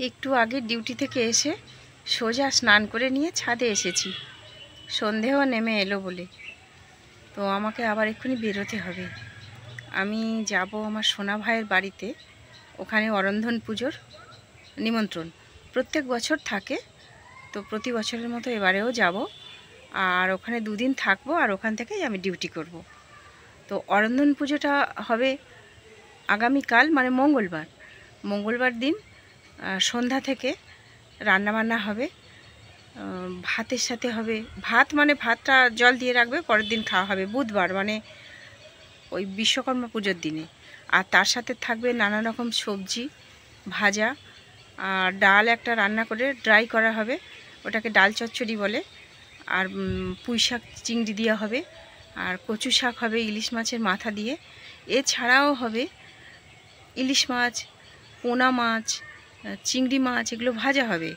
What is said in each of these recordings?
একটু আগে ডিউটি থেকে এসে সোজা স্নান করে নিয়ে ছাদে এসেছি, সন্ধেও নেমে এলো বলে। তো আমাকে আবার এক্ষুনি বেরোতে হবে। আমি যাব আমার সোনা ভাইয়ের বাড়িতে, ওখানে অরন্ধন পুজোর নিমন্ত্রণ প্রত্যেক বছর থাকে, তো প্রতি বছরের মতো এবারেও যাব। আর ওখানে দুদিন থাকবো, আর ওখান থেকেই আমি ডিউটি করব। তো অরন্ধন পুজোটা হবে আগামীকাল, মানে মঙ্গলবার দিন সন্ধ্যা থেকে রান্নাবান্না হবে। ভাতের সাথে হবে ভাত, মানে ভাতটা জল দিয়ে রাখবে, পরের দিন খাওয়া হবে বুধবার, মানে ওই বিশ্বকর্মা পুজোর দিনে। আর তার সাথে থাকবে নানা রকম সবজি ভাজা, আর ডাল একটা রান্না করে ড্রাই করা হবে, ওটাকে ডাল চচ্চড়ি বলে। আর পুঁই শাক চিংড়ি দেওয়া হবে, আর কচু শাক হবে ইলিশ মাছের মাথা দিয়ে। এছাড়াও হবে ইলিশ মাছ, পোনা মাছ, চিংড়ি মাছ, এগুলো ভাজা হবে।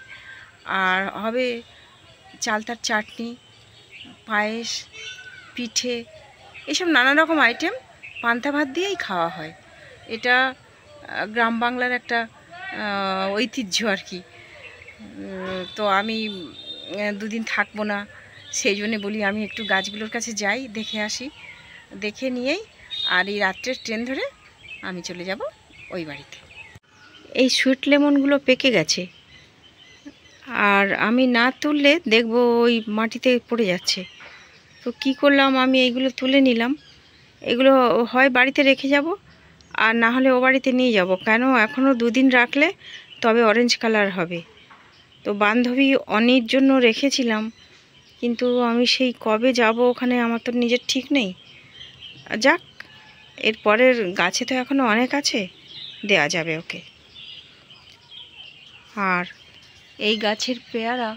আর হবে চালতার চাটনি, পায়েস, পিঠে, এইসব নানা রকম আইটেম পান্তা ভাত দিয়েই খাওয়া হয়। এটা গ্রাম বাংলার একটা ঐতিহ্য আর কি। তো আমি দুদিন থাকবো না, সেই জন্যে বলি আমি একটু গাছগুলোর কাছে যাই, দেখে আসি, দেখে নিয়েই আর এই রাত্রের ট্রেন ধরে আমি চলে যাব ওই বাড়িতে। এই সুইট লেমনগুলো পেকে গেছে, আর আমি না তুললে দেখব ওই মাটিতে পড়ে যাচ্ছে। তো কি করলাম, আমি এইগুলো তুলে নিলাম। এগুলো হয় বাড়িতে রেখে যাব, আর না হলে ও বাড়িতে নিয়ে যাব। কেন, এখনও দুদিন রাখলে তবে অরেঞ্জ কালার হবে। তো বান্ধবী অনির জন্য রেখেছিলাম, কিন্তু আমি সেই কবে যাব ওখানে, আমার তো নিজের ঠিক নেই। যাক, এরপরের গাছে তো এখনও অনেক আছে, দেয়া যাবে ওকে। আর এই গাছের পেয়ারা,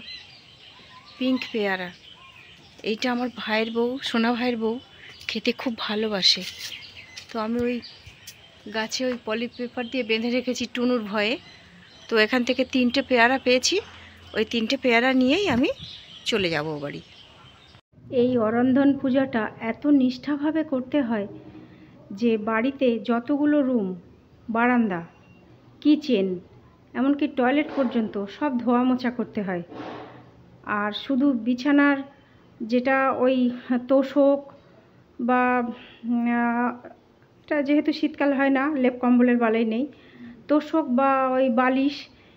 পিঙ্ক পেয়ারা, এইটা আমার ভাইয়ের বউ, সোনা ভাইয়ের বউ খেতে খুব ভালোবাসে। তো আমি ওই গাছে ওই পলি পেপার দিয়ে বেঁধে রেখেছি টুনুর ভয়ে। তো এখান থেকে 3টে পেয়ারা পেয়েছি, ওই 3টে পেয়ারা নিয়েই আমি চলে যাব ও বাড়ি। এই অরন্ধন পূজাটা এত নিষ্ঠাভাবে করতে হয় যে বাড়িতে যতগুলো রুম, বারান্দা, কিচেন, এমনকি টয়লেট পর্যন্ত সব ধোয়া মোছা করতে হয়। আর শুধু বিছানার যেটা ওই তোষক বা এটা যেহেতু শীতকাল হয় না, লেপ কম্বলের বালাই নেই, তোষক বা ওই বালিশ,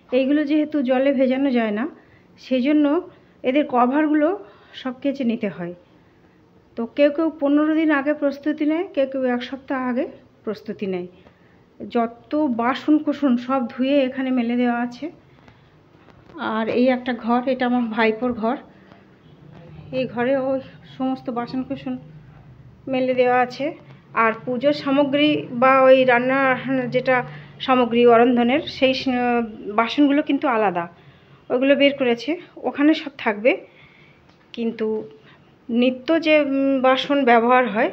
এইগুলো যেহেতু জলে ভেজানো যায় না, সেই জন্য এদের কভারগুলো সব কেচে নিতে হয়। তো কেউ 15 দিন আগে প্রস্তুতি নেয়, কেউ 1 সপ্তাহ আগে প্রস্তুতি নেয়। যত বাসন কোসন সব ধুয়ে এখানে মেলে দেওয়া আছে। আর এই একটা ঘর, এটা আমার ভাইপোর ঘর। এই ঘরে ওই সমস্ত বাসন কোসন মেলে দেওয়া আছে। আর পুজোর সামগ্রী বা ওই রান্না যেটা সামগ্রী অরন্ধনের, সেই বাসনগুলো কিন্তু আলাদা, ওইগুলো বের করেছে, ওখানে সব থাকবে। কিন্তু নিত্য যে বাসন ব্যবহার হয়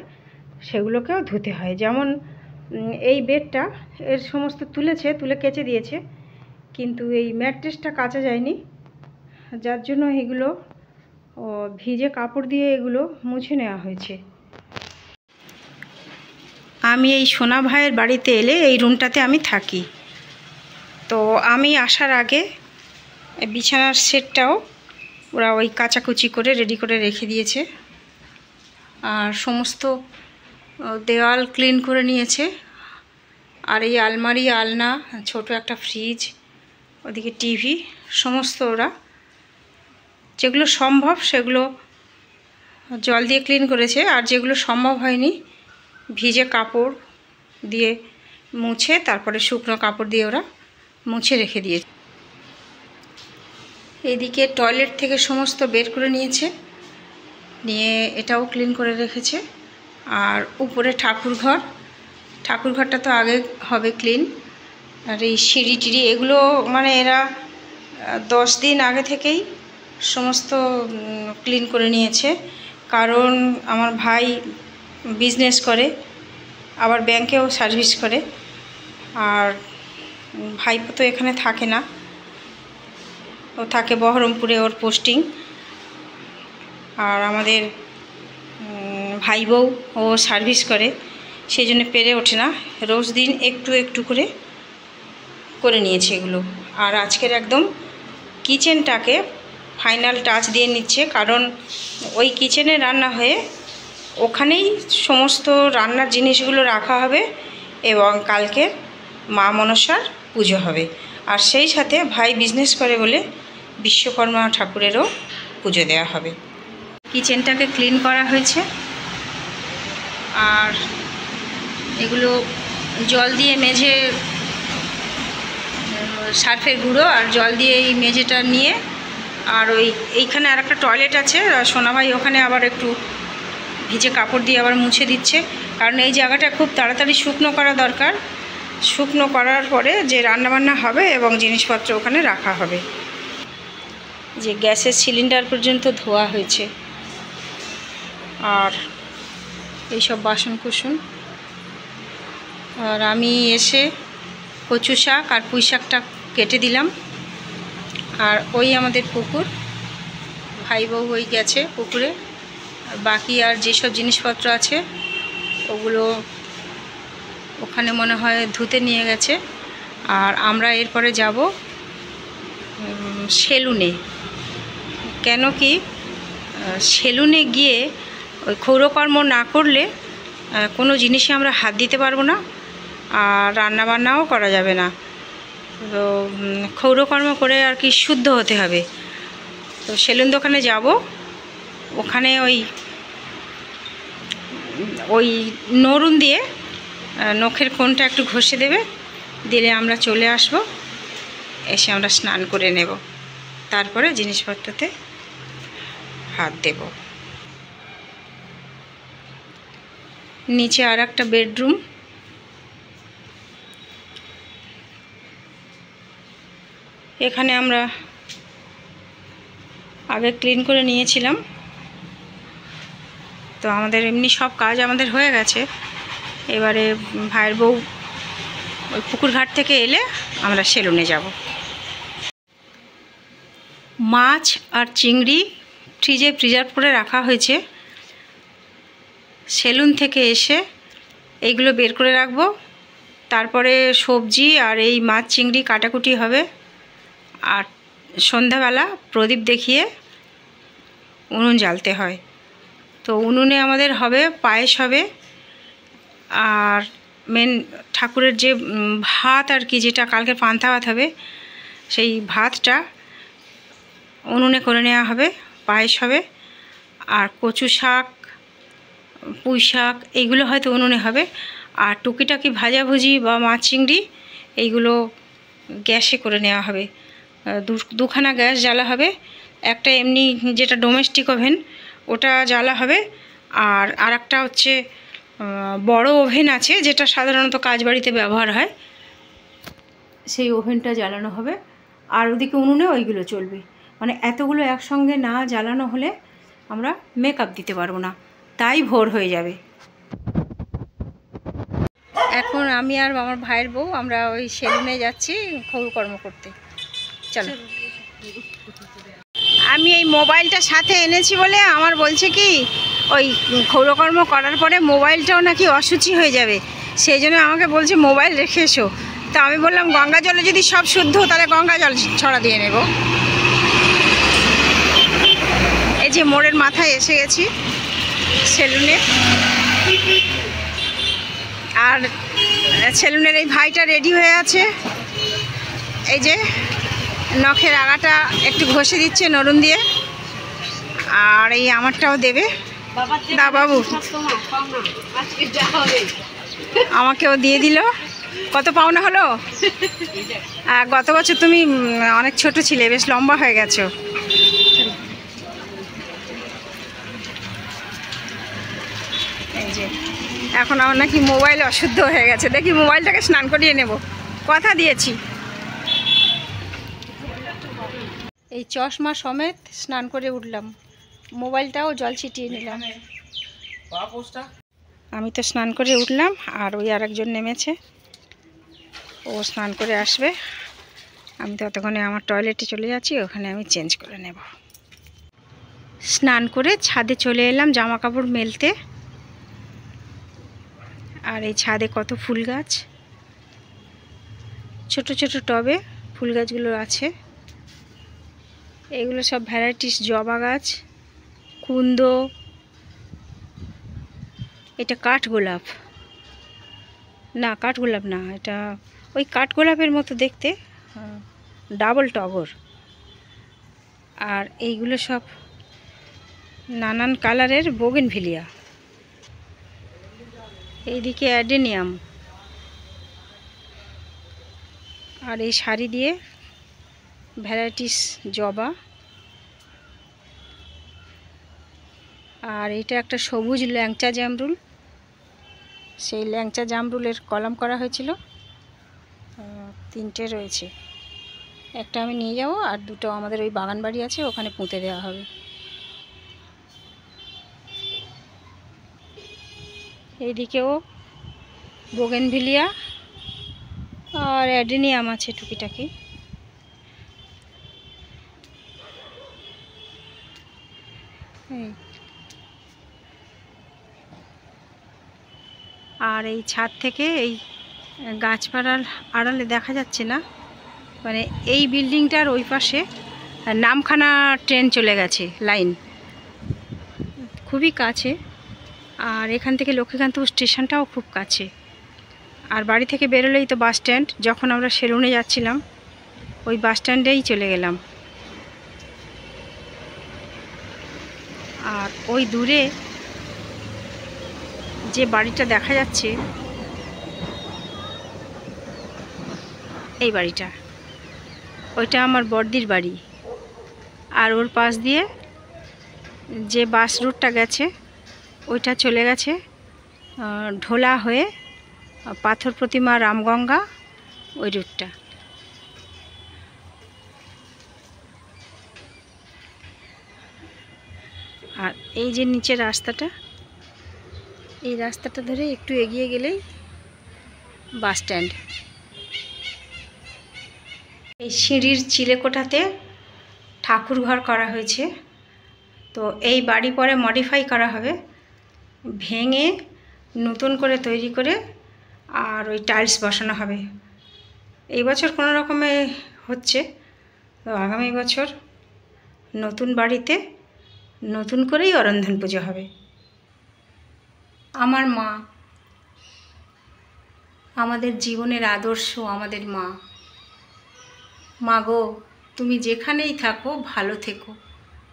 সেগুলোকেও ধুতে হয়। যেমন এই বেডটা এর সমস্ত তুলে কেচে দিয়েছে, কিন্তু এই ম্যাট্রেসটা কাচা যায়নি, যার জন্য এগুলো ভিজে কাপড় দিয়ে এগুলো মুছে নেওয়া হয়েছে। আমি এই সোনা ভাইয়ের বাড়িতে এলে এই রুমটাতে আমি থাকি। তো আমি আসার আগে বিছানার সেটটাও ওরা ওই কাচাকুচি করে রেডি করে রেখে দিয়েছে, আর সমস্ত দেওয়াল ক্লিন করে নিয়েছে। আর এই আলমারি, আলনা, ছোট একটা ফ্রিজ, ওদিকে টিভি, সমস্ত ওরা যেগুলো সম্ভব সেগুলো জল দিয়ে ক্লিন করেছে, আর যেগুলো সম্ভব হয়নি ভিজে কাপড় দিয়ে মুছে, তারপরে শুকনো কাপড় দিয়ে ওরা মুছে রেখে দিয়েছে। এদিকে টয়লেট থেকে সমস্ত বের করে নিয়েছে, নিয়ে এটাও ক্লিন করে রেখেছে। আর উপরে ঠাকুরঘরটা তো আগে হবে ক্লিন। আর এই সিঁড়ি টিড়ি এগুলো মানে এরা 10 দিন আগে থেকেই সমস্ত ক্লিন করে নিয়েছে। কারণ আমার ভাই বিজনেস করে, আবার ব্যাংকেও সার্ভিস করে, আর ভাইপো তো এখানে থাকে না, ও থাকে বহরমপুরে, ওর পোস্টিং। আর আমাদের ভাই বউ ও সার্ভিস করে, সেই জন্য পেরে ওঠে না, রোজ দিন একটু একটু করে নিয়েছে এগুলো। আর আজকের একদম কিচেনটাকে ফাইনাল টাচ দিয়ে নিচ্ছে, কারণ ওই কিচেনে রান্না হয়ে ওখানেই সমস্ত রান্নার জিনিসগুলো রাখা হবে এবং কালকে মা মনসার পুজো হবে। আর সেই সাথে ভাই বিজনেস করে বলে বিশ্বকর্মা ঠাকুরেরও পুজো দেওয়া হবে। কিচেনটাকে ক্লিন করা হয়েছে আর এগুলো জল দিয়ে মেজে, সার্ফের গুঁড়ো আর জল দিয়ে এই মেঝেটা নিয়ে, আর এইখানে আর একটা টয়লেট আছে, সোনাভাই ওখানে আবার একটু ভিজে কাপড় দিয়ে আবার মুছে দিচ্ছে, কারণ এই জায়গাটা খুব তাড়াতাড়ি শুকনো করা দরকার। শুকনো করার পরে যে রান্নাবান্না হবে এবং জিনিসপত্র ওখানে রাখা হবে। যে গ্যাসের সিলিন্ডার পর্যন্ত ধোয়া হয়েছে আর এইসব বাসন কুসন। আর আমি এসে কচু শাক আর পুঁই শাকটা কেটে দিলাম। আর ওই আমাদের পুকুর, ভাই বউ ওই গেছে পুকুরে, আর বাকি আর যেসব জিনিসপত্র আছে ওগুলো ওখানে মনে হয় ধুতে নিয়ে গেছে। আর আমরা এরপরে যাব সেলুনে। কেন কি সেলুনে গিয়ে ওই ক্ষৌরকর্ম না করলে কোনো জিনিসে আমরা হাত দিতে পারবো না আর রান্নাবান্নাও করা যাবে না। তো ক্ষৌরকর্ম করে আর কি শুদ্ধ হতে হবে। তো সেলুন দোকানে যাব, ওখানে ওই নরুন দিয়ে নখের কোণটা একটু ঘষে দেবে, দিলে আমরা চলে আসব, এসে আমরা স্নান করে নেব, তারপরে জিনিসপত্রতে হাত দেব। নিচে আর একটা বেডরুম, এখানে আমরা আগে ক্লিন করে নিয়েছিলাম। তো আমাদের এমনি সব কাজ আমাদের হয়ে গেছে। এবারে ভাইয়ের বউ ওই পুকুর ঘাট থেকে এলে আমরা সেলুনে যাব। মাছ আর চিংড়ি ফ্রিজে প্রিজার্ভ করে রাখা হয়েছে। সেলুন থেকে এসে এইগুলো বের করে রাখবো, তারপরে সবজি আর এই মাছ চিংড়ি কাটাকুটি হবে। আর সন্ধ্যাবেলা প্রদীপ দেখিয়ে উনুন জ্বালতে হয়। তো উনুনে আমাদের হবে পায়েস হবে, আর মেন ঠাকুরের যে ভাত আর কি, যেটা কালকে পান্তা ভাত হবে, সেই ভাতটা উনুনে করে নেওয়া হবে, পায়েস হবে। আর কচু শাক, পুঁই শাক এইগুলো হয়তো উনুনে হবে। আর টুকিটাকি ভাজাভুজি বা মাছ চিংড়ি এইগুলো গ্যাসে করে নেওয়া হবে। দুখানা গ্যাস জ্বালা হবে, একটা এমনি যেটা ডোমেস্টিক ওভেন ওটা জ্বালা হবে, আর একটা হচ্ছে বড় ওভেন আছে যেটা সাধারণত কাজবাড়িতে ব্যবহার হয়, সেই ওভেনটা জ্বালানো হবে। আর ওদিকে উনুনে ওইগুলো চলবে। মানে এতগুলো একসঙ্গে না জ্বালানো হলে আমরা মেকআপ দিতে পারবো না, তাই ভোর হয়ে যাবে। এখন আমি আর আমার ভাইয়ের বউ আমরা ওই সেলুনে যাচ্ছি ক্ষৌরকর্ম করতে। চলো। আমি এই মোবাইলটা সাথে এনেছি বলে আমার বলছে কি ওই ক্ষৌরকর্ম করার পরে মোবাইলটাও নাকি অশুচি হয়ে যাবে, সেই জন্য আমাকে বলছে মোবাইল রেখে এসো। তা আমি বললাম গঙ্গা জলে যদি সব শুদ্ধ তাহলে গঙ্গা জল ছড়া দিয়ে নেব। এই যে মোড়ের মাথায় এসে গেছি সেলুনে, আর সেলুনের এই ভাইটা রেডি হয়ে আছে। এই যে নখের আগাটা একটু ঘষে দিচ্ছে নরুন দিয়ে, আর এই আমারটাও দেবে। দা বাবু, আমাকেও দিয়ে দিল। কত পাওনা হলো? গত বছর তুমি অনেক ছোট ছিলে, বেশ লম্বা হয়ে গেছো। এই যে এখন আমার নাকি মোবাইল অশুদ্ধ হয়ে গেছে, দেখি মোবাইলটাকে স্নান করিয়ে নেব, কথা দিয়েছি। এই চশমা সমেত স্নান করে উঠলাম, মোবাইলটাও জল ছিটিয়ে নিলাম। আমি তো স্নান করে উঠলাম, আর ওই আরেকজন নেমেছে, ও স্নান করে আসবে। আমি ততক্ষণে আমার টয়লেটে চলে যাচ্ছি, ওখানে আমি চেঞ্জ করে নেব। স্নান করে ছাদে চলে এলাম জামা কাপড় মেলতে। আর এই ছাদে কত ফুল গাছ, ছোট ছোট টবে ফুল গাছগুলো আছে। এগুলো সব ভ্যারাইটিস জবা গাছ, কুন্দ, এটা কাঠগোলাপ, না কাঠগোলাপ না, এটা ওই কাঠগোলাপের মতো দেখতে, ডাবল টগর। আর এইগুলো সব নানান কালারের বোগেনভিলিয়া। এইদিকে অ্যাডেনিয়াম, আর এই সারি দিয়ে ভ্যারাইটিস জবা। আর এটা একটা সবুজ ল্যাংচা জামরুল, সেই ল্যাংচা জামরুলের কলাম করা হয়েছিল, 3টে রয়েছে। একটা আমি নিয়ে যাব, আর 2টো আমাদের ওই বাগান বাড়ি আছে, ওখানে পুঁতে দেওয়া হবে। এইদিকেও বোগেনভিলিয়া আর অ্যাডেনিয়াম আছে টুকিটাকি। আর এই ছাদ থেকে এই গাছপালার আড়ালে দেখা যাচ্ছে না, মানে এই বিল্ডিংটার ওই পাশে নামখানা ট্রেন চলে গেছে, লাইন খুবই কাছে। আর এখান থেকে লক্ষ্মীকান্তপুর স্টেশনটাও খুব কাছে। আর বাড়ি থেকে বেরোলেই তো বাস স্ট্যান্ড। যখন আমরা সেলুনে যাচ্ছিলাম ওই বাস স্ট্যান্ডেই চলে গেলাম। আর ওই দূরে যে বাড়িটা দেখা যাচ্ছে, এই বাড়িটা, ওইটা আমার বড়দির বাড়ি। আর ওর পাশ দিয়ে যে বাস রুটটা গেছে ওইটা চলে গেছে ঢোলা হয়ে পাথর প্রতিমা, রামগঙ্গা, ওই রুটটা। আর এই যে নিচের রাস্তাটা, এই রাস্তাটা ধরে একটু এগিয়ে গেলেই বাস স্ট্যান্ড। এই সিঁড়ির চিলেকোঠাতে ঠাকুর ঘর করা হয়েছে। তো এই বাড়ি পরে মডিফাই করা হবে, ভেঙে নতুন করে তৈরি করে আর ওই টাইলস বসানো হবে। এই বছর কোনো রকমে হচ্ছে, তো আগামী বছর নতুন বাড়িতে নতুন করেই অরন্ধন পুজো হবে। আমার মা, আমাদের জীবনের আদর্শ, আমাদের মা। মা গো, তুমি যেখানেই থাকো ভালো থেকো,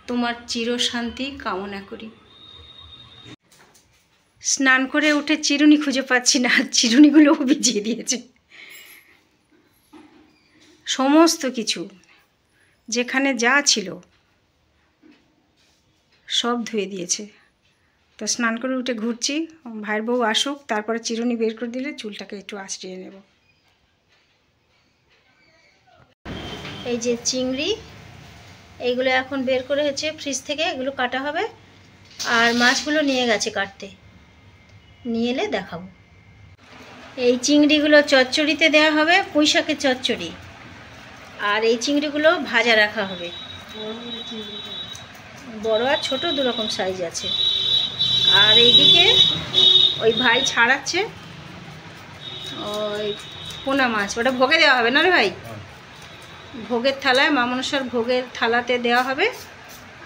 তোমার চিরশান্তি কামনা করি। স্নান করে উঠে চিরুনি খুঁজে পাচ্ছি না, চিরুনিগুলোও ভিজিয়ে দিয়েছে। সমস্ত কিছু যেখানে যা ছিল সব ধুয়ে দিয়েছে। তো স্নান করে উঠে ঘুরছি, ভাইয়ের বউ আসুক, তারপরে চিরুনি বের করে দিলে চুলটাকে একটু আঁচড়িয়ে নেব। এই যে চিংড়ি, এইগুলো এখন বের করে হচ্ছে ফ্রিজ থেকে, এগুলো কাটা হবে। আর মাছগুলো নিয়ে গেছে কাটতে, নিয়ে এলে দেখাবো। এই চিংড়িগুলো চচ্চড়িতে দেওয়া হবে, পুঁই শাকের চচ্চড়ি। আর এই চিংড়িগুলো ভাজা রাখা হবে। বড় আর ছোট দুরকম সাইজ আছে। আর এইদিকে ওই ভাই ছাড়াচ্ছে ওই পোনা মাছ, ওটা ভোগে দেওয়া হবে না রে ভাই? ভোগের থালায়, মা মনসার ভোগের থালাতে দেওয়া হবে।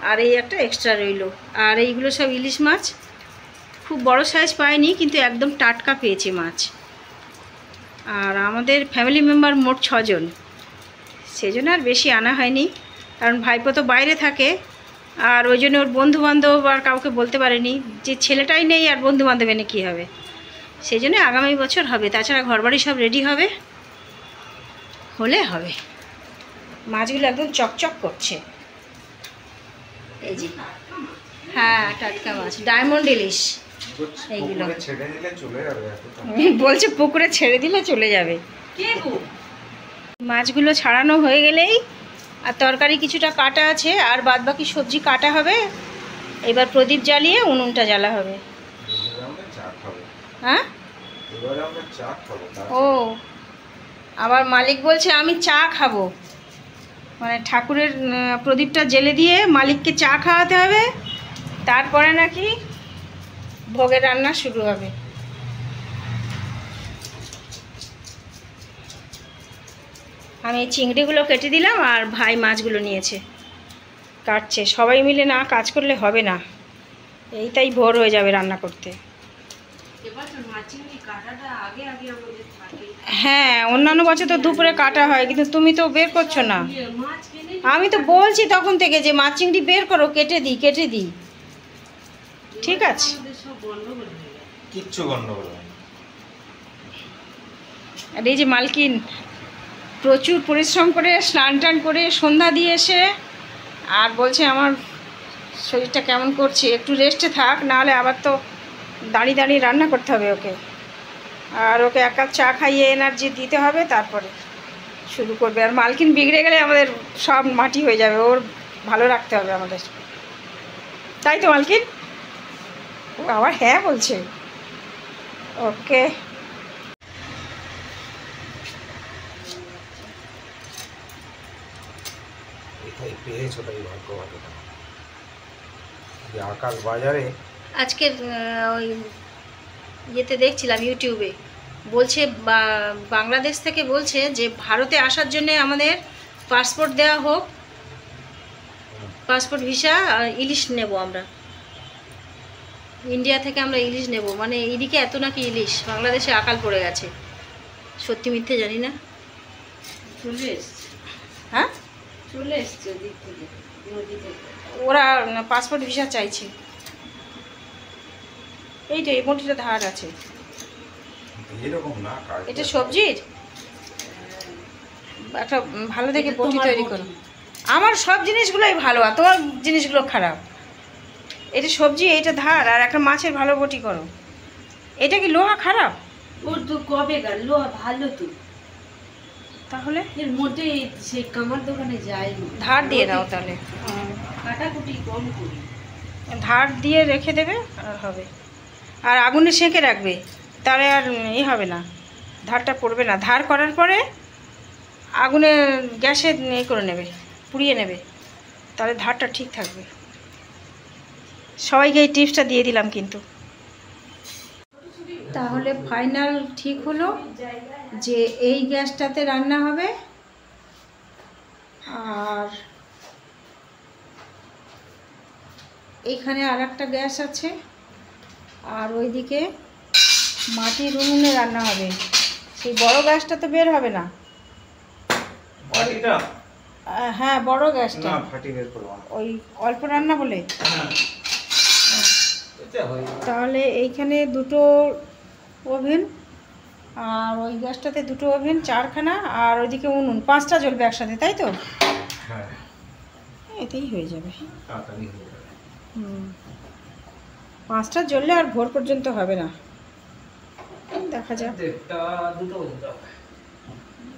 আর এই একটা এক্সট্রা রইল। আর এইগুলো সব ইলিশ মাছ, খুব বড় সাইজ পাইনি, কিন্তু একদম টাটকা পেয়েছি মাছ। আর আমাদের ফ্যামিলি মেম্বার মোট 6 জন, সেজন্য আর বেশি আনা হয়নি, কারণ ভাইপো তো বাইরে থাকে। আর ওই জন্য ওর বন্ধুবান্ধব আর কাউকে বলতে পারেনি, যে ছেলেটাই নেই আর বন্ধুবান্ধব এনে কী হবে। সেই জন্য আগামী বছর হবে। তাছাড়া ঘরবাড়ি সব রেডি হবে, হলে হবে। মাছগুলো একদম চকচক করছে। এই যে, হ্যাঁ টাটকা মাছ, ডায়মন্ড ইলিশ। এইগুলো বলছে পুকুরে ছেড়ে দিলে চলে যাবে। মাছগুলো ছাড়ানো হয়ে গেলেই, আর তরকারি কিছুটা কাটা আছে, আর বাদবাকি সবজি কাটা হবে। এবার প্রদীপ জ্বালিয়ে উনুনটা জ্বালা হবে। হ্যাঁ, ও আবার মালিক বলছে আমি চা খাবো, মানে ঠাকুরের প্রদীপটা জ্বেলে দিয়ে মালিককে চা খাওয়াতে হবে, তারপরে নাকি ভোগের রান্না শুরু হবে। আমি চিংড়িগুলো কেটে দিলাম আর ভাই মাছগুলো নিয়েছে, কাটছে। সবাই মিলে না কাজ করলে হবে না, এইটাই ভোর হয়ে যাবে রান্না করতে। হ্যাঁ, অন্যান্য বছর তো দুপুরে কাটা হয়, কিন্তু তুমি তো বের করছো না। আমি তো বলছি তখন থেকে যে মাছ চিংড়ি বের করো, কেটে দিই। ঠিক আছে, কিচ্ছু গন্ডগোল। আর এই যে মালকিন প্রচুর পরিশ্রম করে স্নান টান করে সন্ধ্যা দিয়ে এসে আর বলছে আমার শরীরটা কেমন করছে, একটু রেস্টে থাক, নাহলে আবার তো দাঁড়িয়ে রান্না করতে হবে ওকে। আর ওকে এক কাপ চা খাইয়ে এনার্জি দিতে হবে, তারপরে শুরু করবে। আর মালকিন বিগড়ে গেলে আমাদের সব মাটি হয়ে যাবে, ওর ভালো রাখতে হবে আমাদের, তাই তো মালকিন? ও আবার হ্যাঁ বলছে। ওকে, আকাশ বাজারে আজকে ওই ইয়েতে দেখছিলাম ইউটিউবে, বলছে বাংলাদেশ থেকে বলছে যে ভারতে আসার জন্য আমাদের পাসপোর্ট দেওয়া হোক, পাসপোর্ট ভিসা, ইলিশ নেব আমরা ইন্ডিয়া থেকে, আমরা ইলিশ নেব। মানে এদিকে এত নাকি ইলিশ, বাংলাদেশে আকাল পড়ে গেছে। সত্যি মিথ্যে জানি না। চলে এসছে, হ্যাঁ চলে এসছে ওদিক থেকে, নদী থেকে। ওরা পাসপোর্ট ভিসা চাইছে। এই তো এই মুঠিটা ধার আছে, এটা সবজির একটা ভালো দেখে বটি তৈরি করো। আমার সব জিনিসগুলোই ভালো, আর তোমার জিনিসগুলো খারাপ। এটা সবজি, এইটা ধার, আর একটা মাছের ভালো বটি করো। এটা কি লোহা খারাপ? ওর তো কবে গাল লোহা ভালো তো, তাহলে এর মধ্যে সেই কামার দোকানে যায় ধার দিয়ে দাও, তাহলে কাটাকুটি কম করি, ধার দিয়ে রেখে দেবে আর হবে। আর আগুনে সেঁকে রাখবে, তাহলে আর হবে না, ধারটা পড়বে না। ধার করার পরে আগুনে গ্যাসে করে নেবে, পুড়িয়ে নেবে, তাহলে ধারটা ঠিক থাকবে। সবাইকে এই টিপসটা দিয়ে দিলাম কিন্তু। তাহলে ফাইনাল ঠিক হলো যে এই গ্যাসটাতে রান্না হবে, আর এইখানে আর একটা গ্যাস আছে, আর ওইদিকে মাটির উনুনে রান্না হবে। সেই বড় গ্যাসটা তো বের হবে না। হ্যাঁ, বড় গ্যাসটা, ওই অল্প রান্না বলে। তাহলে এইখানে দুটো ওভেন, আর ওই গ্যাসটাতে দুটো ওভেন, 4খানা, আর ওইদিকে উনুন, 5টা জ্বলবে একসাথে, তাই তো? হ্যাঁ, এতেই হয়ে যাবে। 5টা জ্বললে আর ভোর পর্যন্ত হবে না, দেখা যাক।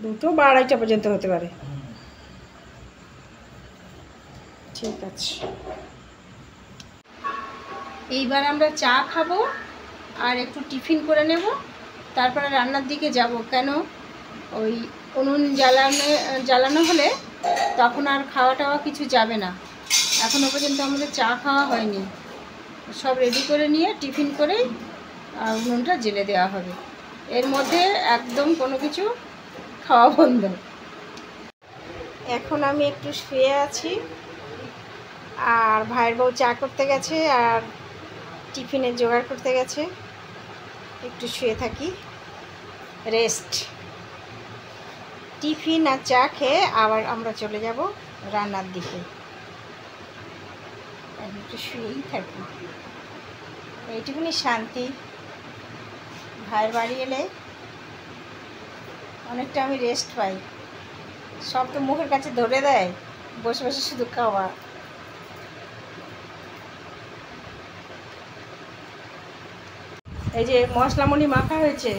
2টো বা 2:30টা পর্যন্ত হতে পারে। ঠিক আছে, এইবার আমরা চা খাবো আর একটু টিফিন করে নেব, তারপরে রান্নার দিকে যাব। কেন, ওই উনুন জ্বালানো হলে তখন আর খাওয়া টাওয়া কিছু যাবে না। এখনও পর্যন্ত আমাদের চা খাওয়া হয়নি, সব রেডি করে নিয়ে টিফিন করেই উনুনটা জ্বেলে দেওয়া হবে। এর মধ্যে একদম কোনো কিছু খাওয়া বন্ধ। এখন আমি একটু শুয়ে আছি, আর ভাইয়ের বউ চা করতে গেছে আর টিফিনের জোগাড় করতে গেছে। একটু শুয়ে থাকি, রেস্ট। টিফিন আর চা খেয়ে আবার আমরা চলে যাব রান্নার দিকে। একটু শুয়েই থাকি, এইটুকুনি শান্তি। ভাইয়ের বাড়ি এলে অনেকটা আমি রেস্ট পাই, সব তো মুখের কাছে ধরে দেয়, বসে বসে শুধু খাওয়া। এই যে মশলামণি মাখা হয়েছে,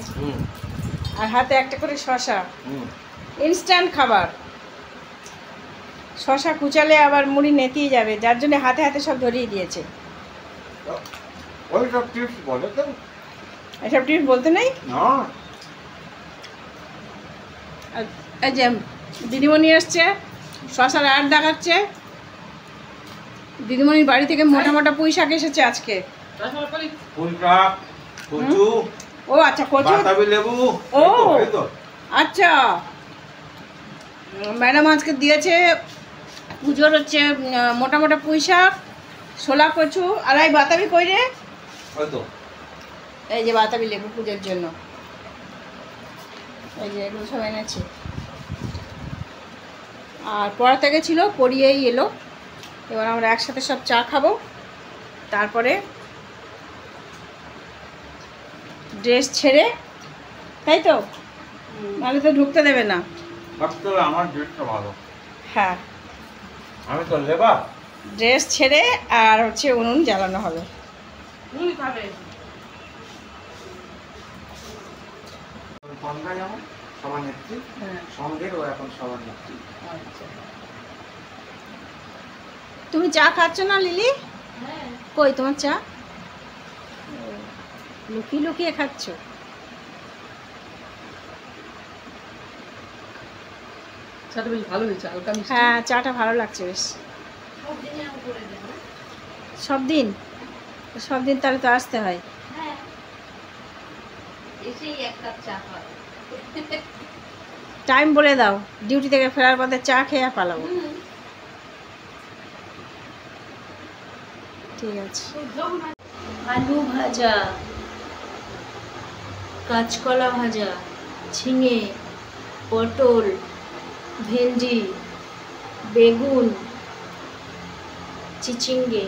আর হাতে একটা করে শসা, ইনস্ট্যান্ট খাবার। শসা কুচালে আবার মুড়ি নেতিয়ে যাবে, যার জন্য হাতে হাতে সব ধরিয়ে দিয়েছে। এসব টিপস বলতে নেই। এই যে দিদিমণি এসছে, শসার আর দেখাচ্ছে। দিদিমণির বাড়ি থেকে মোটা মোটা পুঁই শাক এসেছে আজকে। ও আচ্ছা, কচু, ও আচ্ছা, ম্যাডাম আজকে দিয়েছে পুজোর হচ্ছে মোটা মোটা পুঁই শাক, ছোলা কচু, আর এই বাতাবি কইরে, হয়তো এই যে বাতাবি লেবু পুজোর জন্য, এই যে এগুলো সব এনেছে। আর পড়াতে গেছিল, পড়িয়েই এলো। এবার আমরা একসাথে সব চা খাবো, তারপরে ড্রেস ছেড়ে, তাই তো, নাহলে তো ঢুকতে দেবে না। ভাবতে হবে আমার ড্রেসটা ভালো, হ্যাঁ, আমি তো লেবার। ড্রেস ছেড়ে আর হচ্ছে উনুন জ্বালানো হবে। সন্ধ্যা যেমন সবার নেত্রী, হ্যাঁ, সঙ্গের ও এখন সবার নেত্রী। আচ্ছা। তুমি চা খাচ্ছ না লিলি? কই তোমার চা? লুকিয়ে লুকিয়ে খাচ্ছ? চাটা বেশ ভালো হয়েছে, হালকা মিষ্টি। হ্যাঁ, চাটা ভালো লাগছে বেশ। সব দিন? সব দিন তাহলে তো আসতে হয়। এসেই এক কাপ চা খাওয়া। টাইম বলে দাও, ডিউটি থেকে ফেরার পথে চা খেয়ে পালাবো। ঠিক আছে। আলু ভাজা, কাঁচকলা ভাজা, ঝিঙে, পটল, ভেন্ডি, বেগুন, চিচিঙ্গে,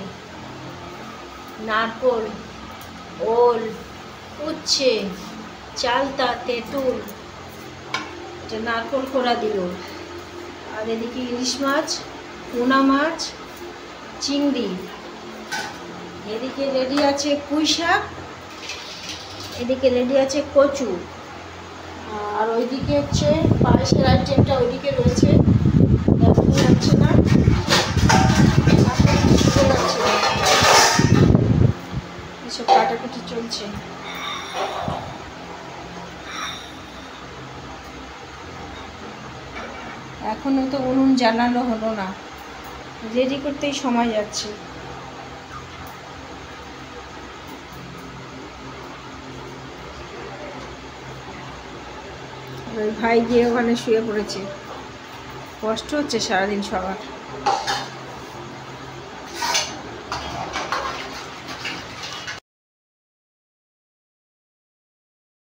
নারকোল, ওল, উচ্ছে, চালতা, তেঁতুল, এটা নারকোল কোড়া দিল, আর এদিকে ইলিশ মাছ, পোনা মাছ, চিংড়ি, এদিকে রেডি আছে পুঁই শাক, এদিকে রেডি আছে কচু, আর ওইদিকে হচ্ছে পায়েসের আইটেমটা ওইদিকে রয়েছে, দেখা যাচ্ছে না, এসব কাটাকুটি চলছে। এখনো তো উনুন জ্বালানো হলো না, রেডি করতেই সময় যাচ্ছে। ওই ভাই গিয়ে ওখানে শুয়ে পড়েছে, কষ্ট হচ্ছে সারাদিন সবার।